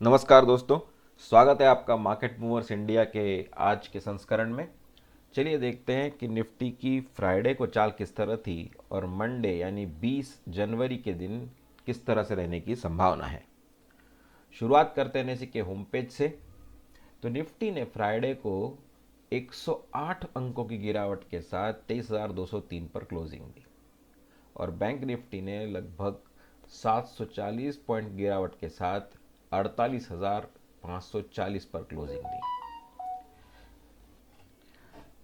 नमस्कार दोस्तों। स्वागत है आपका मार्केट मूवर्स इंडिया के आज के संस्करण में। चलिए देखते हैं कि निफ्टी की फ्राइडे को चाल किस तरह थी और मंडे यानी 20 जनवरी के दिन किस तरह से रहने की संभावना है। शुरुआत करते हैं निफ्टी के होम पेज से। तो निफ्टी ने फ्राइडे को 108 अंकों की गिरावट के साथ 23,203 पर क्लोजिंग दी और बैंक निफ्टी ने लगभग 740 पॉइंट गिरावट के साथ 48,540 पर क्लोजिंग दी।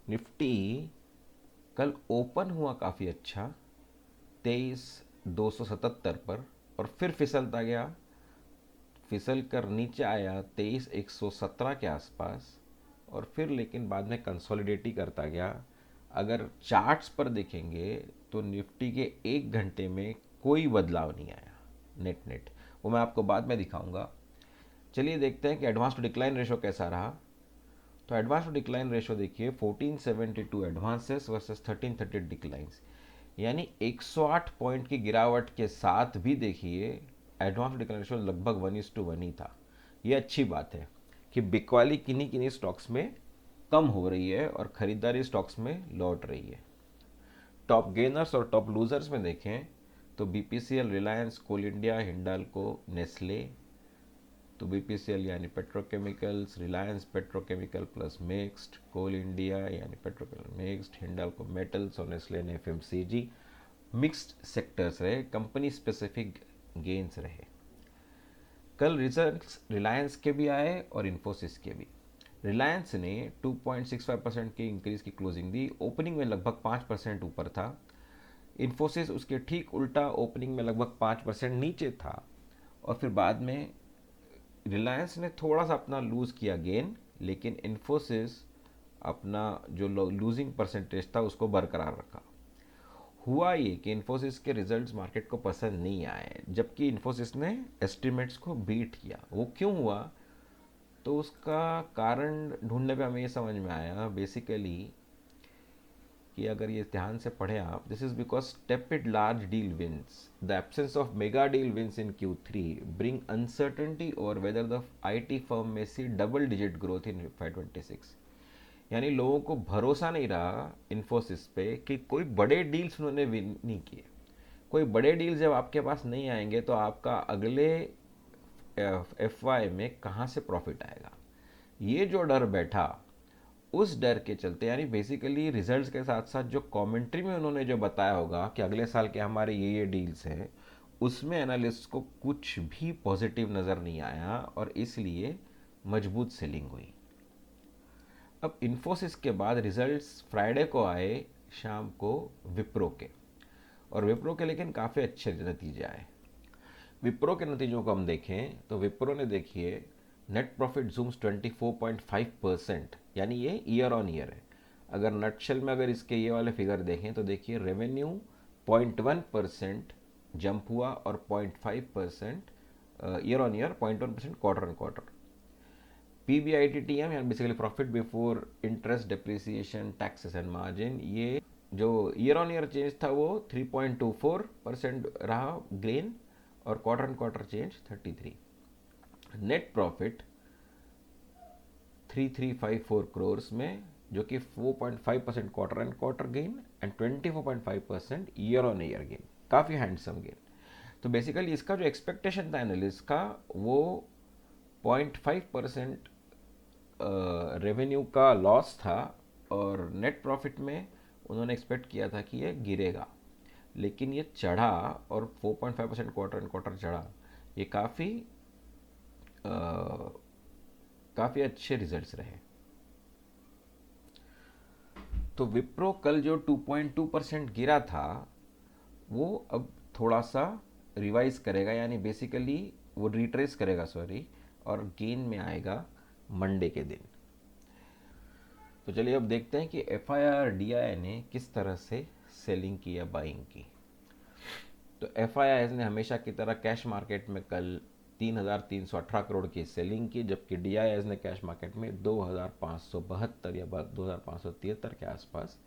निफ्टी कल ओपन हुआ काफ़ी अच्छा 23,277 पर और फिर फिसलता गया, फिसल कर नीचे आया 23,117 के आसपास और फिर लेकिन बाद में कंसोलिडेट ही करता गया। अगर चार्ट्स पर देखेंगे तो निफ्टी के एक घंटे में कोई बदलाव नहीं आया नेट नेट, वो मैं आपको बाद में दिखाऊंगा। चलिए देखते हैं कि एडवांस टू डिक्लाइन रेशो कैसा रहा। तो एडवांस टू डिक्लाइन रेशो देखिए 1472 एडवांसेस वर्सेस 1330 डिक्लाइंस, यानी 108 पॉइंट की गिरावट के साथ भी देखिए एडवांस टू डिक्लाइन रेशो लगभग 1:1 ही था। ये अच्छी बात है कि बिकवाली किन्हीं किन्हीं स्टॉक्स में कम हो रही है और खरीदारी स्टॉक्स में लौट रही है। टॉप गेनर्स और टॉप लूजर्स में देखें तो बीपीसीएल, रिलायंस, कोल इंडिया, हिंडाल्को, नेस्ले। तो बीपीसीएल यानी petrochemicals, Reliance petrochemical plus mixed, Coal India यानी पेट्रोकेमिकल मिक्स्ड, हिंडाल्को मेटल्स और नेस्ले ने एफएमसीजी मिक्स्ड सेक्टर्स रहे, कंपनी स्पेसिफिक गेन्स रहे। कल रिजल्ट्स रिलायंस के भी आए और इन्फोसिस के भी। रिलायंस ने 2.65% की इंक्रीज की क्लोजिंग दी, ओपनिंग में लगभग 5% ऊपर था। इन्फोसिस उसके ठीक उल्टा, ओपनिंग में लगभग 5% नीचे था और फिर बाद में रिलायंस ने थोड़ा सा अपना लूज़ किया गेन, लेकिन इन्फोसिस अपना जो लूजिंग परसेंटेज था उसको बरकरार रखा। हुआ ये कि इन्फोसिस के रिजल्ट्स मार्केट को पसंद नहीं आए, जबकि इन्फोसिस ने एस्टिमेट्स को बीट किया। वो क्यों हुआ, तो उसका कारण ढूंढने पे हमें ये समझ में आया बेसिकली कि अगर ये ध्यान से पढ़ें आप, this is because tepid large deal wins, the absence of mega deal wins in Q3 bring uncertainty और वेदर द आईटी फर्म में see double digit growth in FY26। यानी लोगों को भरोसा नहीं रहा इन्फोसिस पे कि कोई बड़े डील्स उन्होंने विन नहीं किए। कोई बड़े डील जब आपके पास नहीं आएंगे तो आपका अगले FY में कहाँ से प्रॉफिट आएगा, ये जो डर बैठा, उस डर के चलते यानी बेसिकली रिजल्ट्स के साथ साथ जो कमेंट्री में उन्होंने जो बताया होगा कि अगले साल के हमारे ये डील्स हैं, उसमें एनालिस्ट को कुछ भी पॉजिटिव नज़र नहीं आया और इसलिए मजबूत सेलिंग हुई। अब इन्फोसिस के बाद रिजल्ट्स फ्राइडे को आए शाम को विप्रो के, और विप्रो के लेकिन काफ़ी अच्छे नतीजे आए। विप्रो के नतीजों को हम देखें तो विप्रो ने देखिए नेट प्रॉफिट जूम्स 24.5%, यानी ये ईयर ऑन ईयर है। अगर नटशेल में अगर इसके ये वाले फिगर देखें तो देखिए रेवेन्यू 0.1% जंप हुआ और 0.5% year on year, 0.1% quarter on quarter. PBITTM यानी basically profit before interest depreciation taxes and margin, ये जो ईयर ऑन ईयर चेंज था वो 3.24% रहा गेन और quarter on quarter change 33। Net profit 3354 crore में, जो कि 4.5% quarter and quarter gain and 24.5% year on year gain, काफ़ी हैंडसम गेन। तो बेसिकली इसका जो एक्सपेक्टेशन था एनालिस्ट का वो 0.5% रेवेन्यू का लॉस था और नेट प्रॉफिट में उन्होंने एक्सपेक्ट किया था कि ये गिरेगा, लेकिन ये चढ़ा और 4.5% क्वार्टर एंड क्वार्टर चढ़ा। ये काफ़ी अच्छे रिजल्ट्स रहे। तो विप्रो कल जो 2.2% गिरा था वो अब थोड़ा सा रिवाइज करेगा, यानी बेसिकली वो रिट्रेस करेगा, सॉरी, और गेन में आएगा मंडे के दिन। तो चलिए अब देखते हैं कि FIR-DII ने किस तरह से सेलिंग की या बाइंग की। तो FIIs ने हमेशा की तरह कैश मार्केट में कल 3,318 करोड़ की सेलिंग की, जबकि DIIs ने कैश मार्केट में 2,572 या 2,573 के आसपास,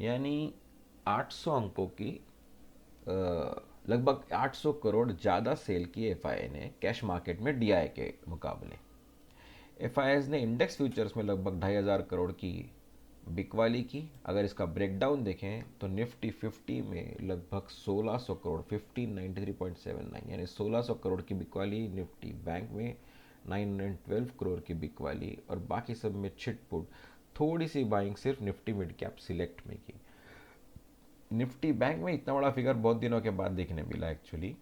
यानी 800 अंकों की लगभग 800 करोड़ ज़्यादा सेल की एफआईआई ने कैश मार्केट में डीआई के मुकाबले। एफआईआईज ने इंडेक्स फ्यूचर्स में लगभग 2500 करोड़ की बिकवाली की। अगर इसका ब्रेकडाउन देखें तो निफ्टी 50 में लगभग 1600 करोड़ 1593.79 यानी 1600 करोड़ की बिकवाली, निफ्टी बैंक में 912 करोड़ की बिकवाली, और बाकी सब में छिटपुट थोड़ी सी बाइंग सिर्फ निफ्टी मिड कैप सिलेक्ट में की। निफ्टी बैंक में इतना बड़ा फिगर बहुत दिनों के बाद देखने मिला एक्चुअली,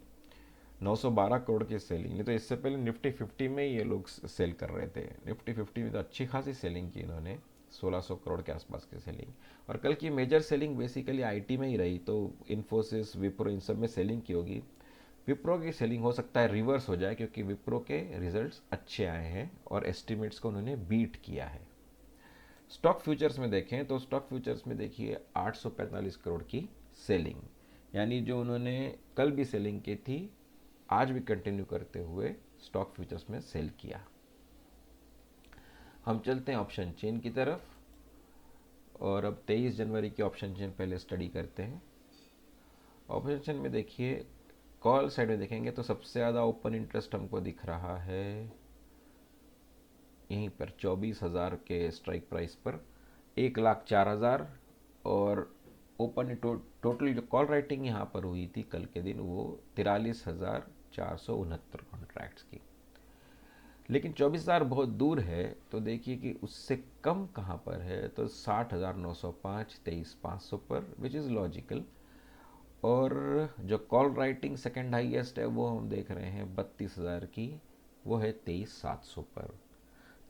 912 करोड़ की सेलिंग। नहीं तो इससे पहले निफ्टी 50 में ये लोग सेल कर रहे थे। निफ्टी 50 में तो अच्छी खासी सेलिंग की इन्होंने, 1600 करोड़ के आसपास की सेलिंग। और कल की मेजर सेलिंग बेसिकली आईटी में ही रही, तो इन्फोसिस, विप्रो, इन सब में सेलिंग की होगी। विप्रो की सेलिंग हो सकता है रिवर्स हो जाए, क्योंकि विप्रो के रिजल्ट्स अच्छे आए हैं और एस्टिमेट्स को उन्होंने बीट किया है। स्टॉक फ्यूचर्स में देखें तो स्टॉक फ्यूचर्स में देखिए 845 करोड़ की सेलिंग, यानी जो उन्होंने कल भी सेलिंग की थी आज भी कंटिन्यू करते हुए स्टॉक फ्यूचर्स में सेल किया। हम चलते हैं ऑप्शन चेन की तरफ, और अब 23 जनवरी की ऑप्शन चेन पहले स्टडी करते हैं। ऑप्शन चेन में देखिए कॉल साइड में देखेंगे तो सबसे ज़्यादा ओपन इंटरेस्ट हमको दिख रहा है यहीं पर 24,000 के स्ट्राइक प्राइस पर, 1,04,000। और ओपन टोटल जो कॉल राइटिंग यहाँ पर हुई थी कल के दिन वो 43,469 कॉन्ट्रैक्ट्स की। लेकिन 24,000 बहुत दूर है, तो देखिए कि उससे कम कहाँ पर है, तो 60,905, 23,500 पर, विच इज़ लॉजिकल। और जो कॉल राइटिंग सेकेंड हाईएस्ट है वो हम देख रहे हैं 32,000 की, वो है 23,700 पर।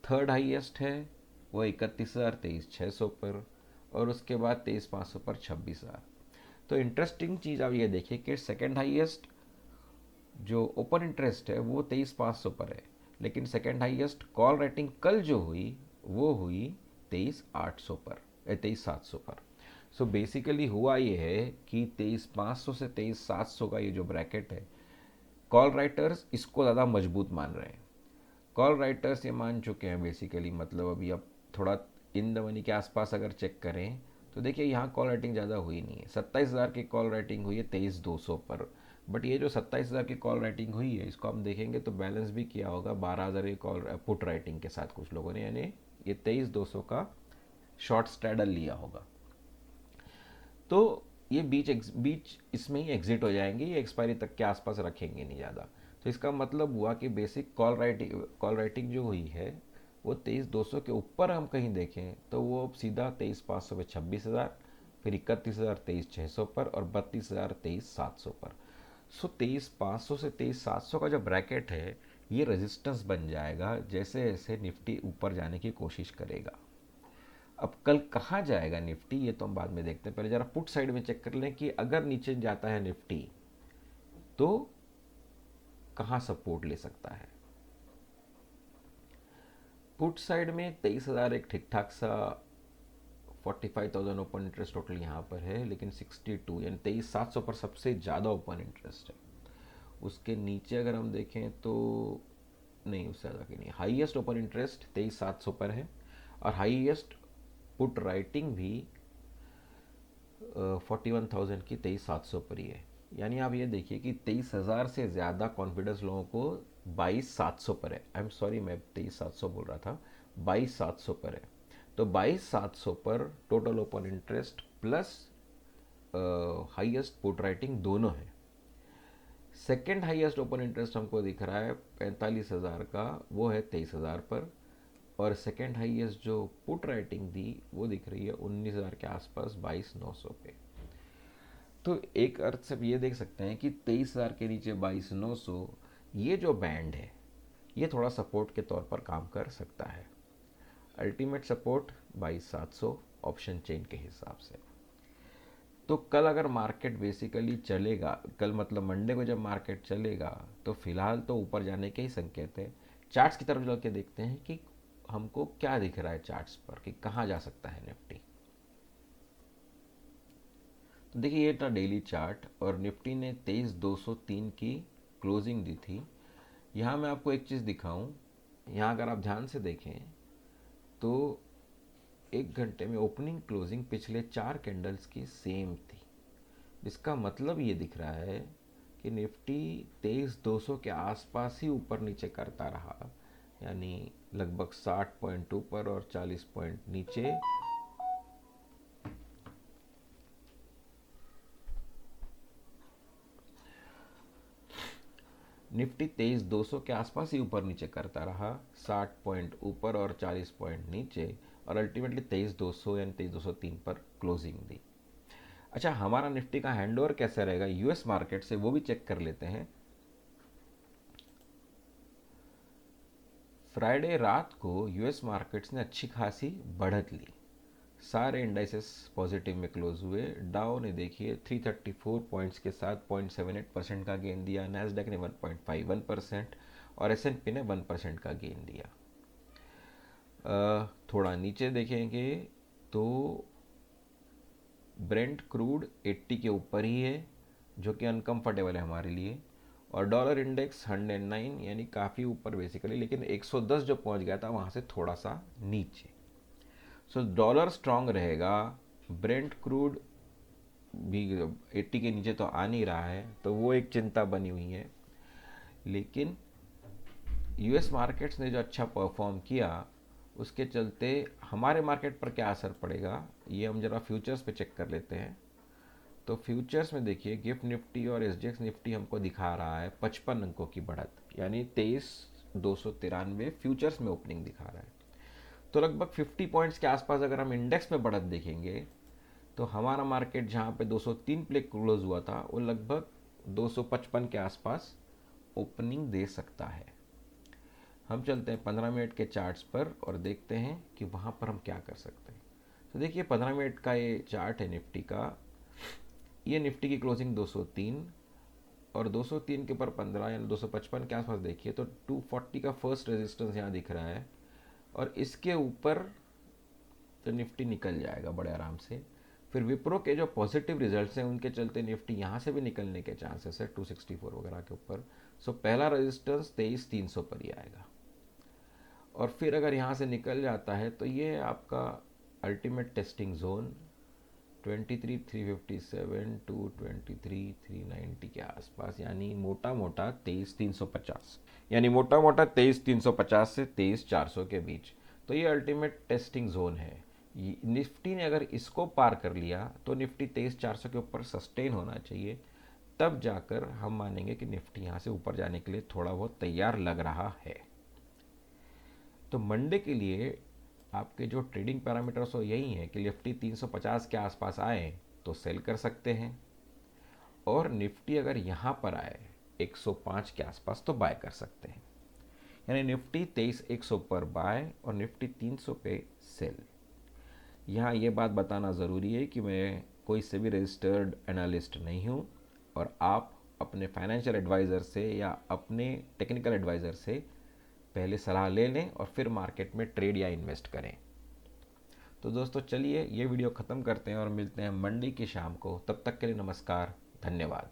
थर्ड हाईएस्ट है वो 31,000, 23,600 पर, और उसके बाद 23,500 पर 26,000। तो इंटरेस्टिंग चीज़ आप ये देखिए कि सेकेंड हाईएस्ट जो ओपन इंटरेस्ट है वो 23,500 पर है, लेकिन सेकेंड हाईएस्ट कॉल रेटिंग कल जो हुई वो हुई 23,800 पर, 23,700 पर। सो बेसिकली हुआ ये है कि 23,500 से 23,700 का ये जो ब्रैकेट है, कॉल राइटर्स इसको ज़्यादा मजबूत मान रहे हैं। कॉल राइटर्स ये मान चुके हैं बेसिकली, मतलब अभी अब थोड़ा इन द मनी के आसपास अगर चेक करें तो देखिए यहाँ कॉल राइटिंग ज़्यादा हुई नहीं है। 27,000 की कॉल राइटिंग हुई है 23,200 पर, बट ये जो 27,000 की कॉल राइटिंग हुई है इसको हम देखेंगे तो बैलेंस भी किया होगा 12,000 की कॉल पुट राइटिंग के साथ कुछ लोगों ने, यानी ये 23,200 का शॉर्ट स्ट्रैडल लिया होगा। तो ये बीच इसमें ही एग्जिट हो जाएंगे, ये एक्सपायरी तक के आसपास रखेंगे नहीं ज़्यादा। तो इसका मतलब हुआ कि बेसिक कॉल राइटिंग जो हुई है वो 23,200 के ऊपर हम कहीं देखें तो वो सीधा 23,500 पे 26,000, फिर 31,000 23,600 पर, और 32,000 23,700 पर। सो 23,500 से 23,700 का जो ब्रैकेट है ये रेजिस्टेंस बन जाएगा जैसे जैसे निफ्टी ऊपर जाने की कोशिश करेगा। अब कल कहाँ जाएगा निफ्टी ये तो हम बाद में देखते हैं, पहले जरा पुट साइड में चेक कर लें कि अगर नीचे जाता है निफ्टी तो कहाँ सपोर्ट ले सकता है। पुट साइड में 23,000 एक ठीक ठाक सा, 45,000 ओपन इंटरेस्ट टोटल यहाँ पर है, लेकिन 62 यानी 23,700 पर सबसे ज़्यादा ओपन इंटरेस्ट है। उसके नीचे अगर हम देखें तो नहीं, उससे ज़्यादा की नहीं। हाईएस्ट ओपन इंटरेस्ट 23,700 पर है, और हाईएस्ट पुट राइटिंग भी 41,000 की 23,700 पर ही है। यानी आप ये देखिए कि 23,000 से ज़्यादा कॉन्फिडेंस लोगों को 22,700 पर है। आई एम सॉरी, मैं 23,700 बोल रहा था, 22,700 पर है। तो 22,700 पर total open interest plus highest put writing दोनों है। सेकेंड हाईएस्ट ओपन इंटरेस्ट हमको दिख रहा है 45,000 का, वो है 23,000 पर, और सेकेंड हाईएस्ट जो पुट राइटिंग थी वो दिख रही है 19,000 के आसपास, 22,900 पे। तो एक अर्थ से ये देख सकते हैं कि 23,000 के नीचे 22,900 ये जो बैंड है ये थोड़ा सपोर्ट के तौर पर काम कर सकता है। अल्टीमेट सपोर्ट 22,700 ऑप्शन चेन के हिसाब से। तो कल अगर मार्केट बेसिकली चलेगा, कल मतलब मंडे को जब मार्केट चलेगा तो फिलहाल तो ऊपर जाने के ही संकेत है। चार्ट्स की तरफ चल के देखते हैं कि हमको क्या दिख रहा है चार्ट्स पर कि कहाँ जा सकता है निफ्टी। तो देखिए ये था डेली चार्ट, और निफ्टी ने 23,203 की क्लोजिंग दी थी। यहाँ मैं आपको एक चीज़ दिखाऊं, यहाँ अगर आप ध्यान से देखें तो एक घंटे में ओपनिंग क्लोजिंग पिछले 4 कैंडल्स की सेम थी। इसका मतलब ये दिख रहा है कि निफ्टी 23,200 के आसपास ही ऊपर नीचे करता रहा, यानी लगभग 60 पॉइंट ऊपर और 40 पॉइंट नीचे। निफ्टी 23,200 के आसपास ही ऊपर नीचे करता रहा, 60 पॉइंट ऊपर और 40 पॉइंट नीचे, और अल्टीमेटली 23,200 यानी 23,203 पर क्लोजिंग दी। अच्छा, हमारा निफ्टी का हैंडओवर कैसे रहेगा यूएस मार्केट से, वो भी चेक कर लेते हैं। फ्राइडे रात को यूएस मार्केट्स ने अच्छी खासी बढ़त ली, सारे इंडाइसेस पॉजिटिव में क्लोज हुए। डाउ ने देखिए 334 पॉइंट्स के साथ 0.78% का गेन दिया, नैस्डैक ने 1.51% और एसएनपी ने 1% का गेन दिया। थोड़ा नीचे देखेंगे तो ब्रेंट क्रूड 80 के ऊपर ही है, जो कि अनकंफर्टेबल है हमारे लिए, और डॉलर इंडेक्स 109 यानी काफ़ी ऊपर बेसिकली, लेकिन 110 जो पहुंच गया था वहाँ से थोड़ा सा नीचे। सो डॉलर स्ट्रांग रहेगा, ब्रेंट क्रूड भी 80 के नीचे तो आ नहीं रहा है, तो वो एक चिंता बनी हुई है। लेकिन यूएस मार्केट्स ने जो अच्छा परफॉर्म किया, उसके चलते हमारे मार्केट पर क्या असर पड़ेगा ये हम जरा फ्यूचर्स पे चेक कर लेते हैं। तो फ्यूचर्स में देखिए गिफ्ट निफ्टी और एसजीएक्स निफ्टी हमको दिखा रहा है 55 अंकों की बढ़त, यानी 23,293 फ्यूचर्स में ओपनिंग दिखा रहा है। तो लगभग 50 पॉइंट्स के आसपास अगर हम इंडेक्स में बढ़त देखेंगे तो हमारा मार्केट जहाँ पे 203 पे क्लोज हुआ था, वो लगभग 255 के आसपास ओपनिंग दे सकता है। हम चलते हैं 15 मिनट के चार्ट्स पर और देखते हैं कि वहाँ पर हम क्या कर सकते हैं। तो देखिए 15 मिनट का ये चार्ट है निफ्टी का, ये निफ्टी की क्लोजिंग 203 और 203 के ऊपर 15 यानी 255 के आसपास देखिए तो 240 का फर्स्ट रेजिस्टेंस यहाँ दिख रहा है, और इसके ऊपर तो निफ्टी निकल जाएगा बड़े आराम से। फिर विप्रो के जो पॉजिटिव रिजल्ट्स हैं उनके चलते निफ्टी यहाँ से भी निकलने के चांसेस है 264 वगैरह के ऊपर। सो पहला रेजिस्टेंस 23,300 पर ही आएगा, और फिर अगर यहाँ से निकल जाता है तो ये आपका अल्टीमेट टेस्टिंग जोन 23,357 टू 23,390 के आसपास, यानी मोटा मोटा 23,350, यानी मोटा मोटा 23,350 से 23,400 के बीच। तो ये अल्टीमेट टेस्टिंग जोन है। निफ्टी ने अगर इसको पार कर लिया तो निफ्टी 23,400 के ऊपर सस्टेन होना चाहिए, तब जाकर हम मानेंगे कि निफ्टी यहाँ से ऊपर जाने के लिए थोड़ा बहुत तैयार लग रहा है। तो मंडे के लिए आपके जो ट्रेडिंग पैरामीटर्स हो यही है कि निफ्टी 350 के आसपास आए तो सेल कर सकते हैं, और निफ्टी अगर यहाँ पर आए 105 के आसपास तो बाय कर सकते हैं, यानी निफ्टी 23,100 पर बाय और निफ्टी 300 पे सेल। यहाँ ये बात बताना ज़रूरी है कि मैं कोई से भी रजिस्टर्ड एनालिस्ट नहीं हूँ, और आप अपने फाइनेंशियल एडवाइज़र से या अपने टेक्निकल एडवाइज़र से पहले सलाह ले लें और फिर मार्केट में ट्रेड या इन्वेस्ट करें। तो दोस्तों चलिए ये वीडियो ख़त्म करते हैं और मिलते हैं मंडे की शाम को। तब तक के लिए नमस्कार, धन्यवाद।